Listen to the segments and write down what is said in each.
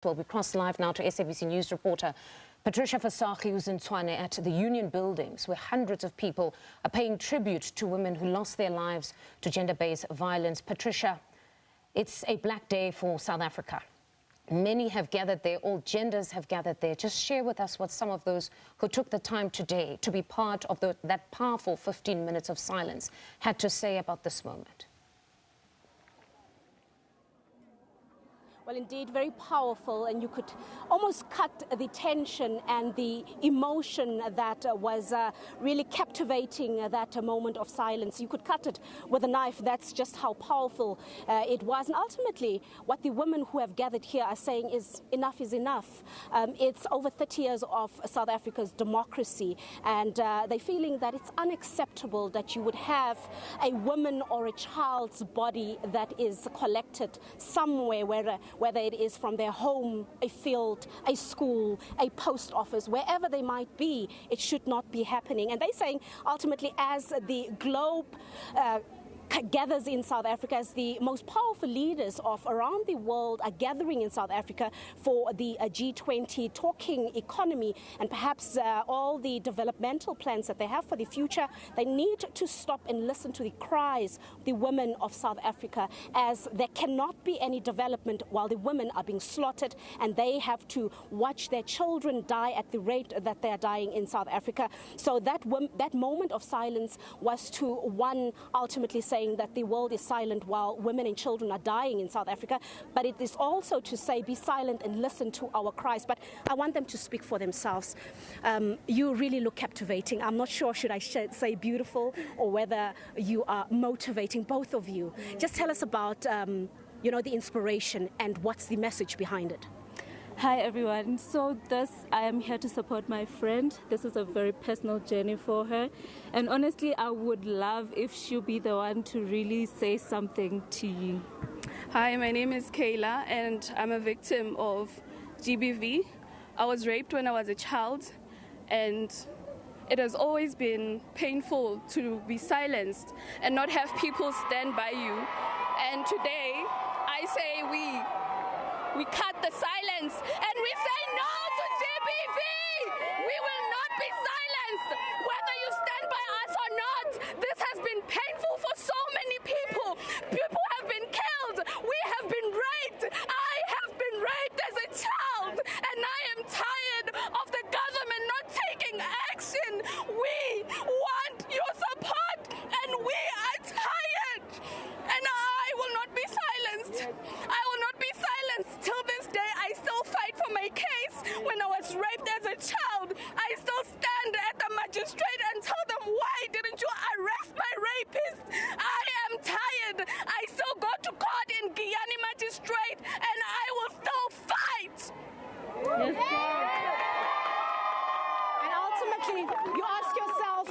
Well, we cross live now to SABC News reporter Patricia who's in Tshwane at the Union Buildings, where hundreds of people are paying tribute to women who lost their lives to gender-based violence. Patricia, it's a black day for South Africa. Many have gathered there, all genders have gathered there. Just share with us what some of those who took the time today to be part of that powerful 15 minutes of silence had to say about this moment. Well, indeed, very powerful, and you could almost cut the tension and the emotion that was really captivating that moment of silence. You could cut it with a knife. That's just how powerful it was. And ultimately, what the women who have gathered here are saying is enough is enough. It's over 30 years of South Africa's democracy, and they're feeling that it's unacceptable that you would have a woman or a child's body that is collected somewhere whether it is from their home, a field, a school, a post office, wherever they might be. It should not be happening. And they're saying, ultimately, as the globe gathers in South Africa, as the most powerful leaders of around the world are gathering in South Africa for the G20 talking economy and perhaps all the developmental plans that they have for the future, they need to stop and listen to the cries of the women of South Africa, as there cannot be any development while the women are being slaughtered and they have to watch their children die at the rate that they are dying in South Africa. So that moment of silence was to one ultimately saying that the world is silent while women and children are dying in South Africa, but it is also to say be silent and listen to our cries. But I want them to speak for themselves. You really look captivating. I'm not sure should I say beautiful or whether you are motivating, both of you. Just tell us about the inspiration and what's the message behind it. Hi everyone, so I am here to support my friend. This is a very personal journey for her, and honestly I would love if she'll be the one to really say something to you. Hi, my name is Kayla and I'm a victim of GBV. I was raped when I was a child, and it has always been painful to be silenced and not have people stand by you. And today I say we cut the silence and we say no to GBV. We will not be silenced, whether you stand by us or not. This has been painful for so many people. People have been killed. We have been raped. I have been raped as a child, and I am tired of the government not taking action. We want your support, and we are tired. And I will not be silenced. I will not be silenced. Till this day, I still fight for my case. When I was raped as a child, I still stand at the magistrate and tell them, why didn't you arrest my rapist? I am tired. I still go to court in Guyani Magistrate, and I will still fight. Yes, And ultimately, you ask yourself,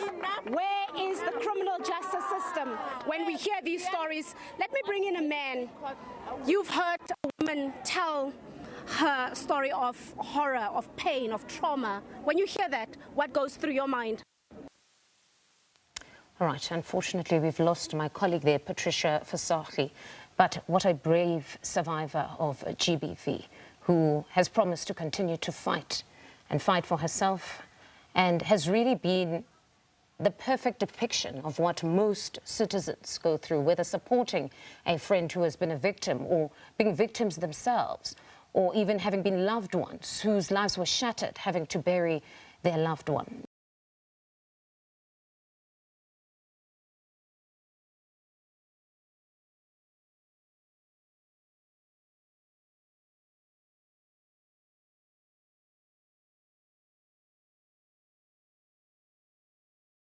where is the criminal justice system when we hear these stories? Let me bring in a man. You've heard a woman tell her story of horror, of pain, of trauma. When you hear that, what goes through your mind? All right, unfortunately, we've lost my colleague there, Patricia Visagie, but what a brave survivor of GBV, who has promised to continue to fight and fight for herself, and has really been the perfect depiction of what most citizens go through, whether supporting a friend who has been a victim or being victims themselves, or even having been loved ones whose lives were shattered, having to bury their loved one.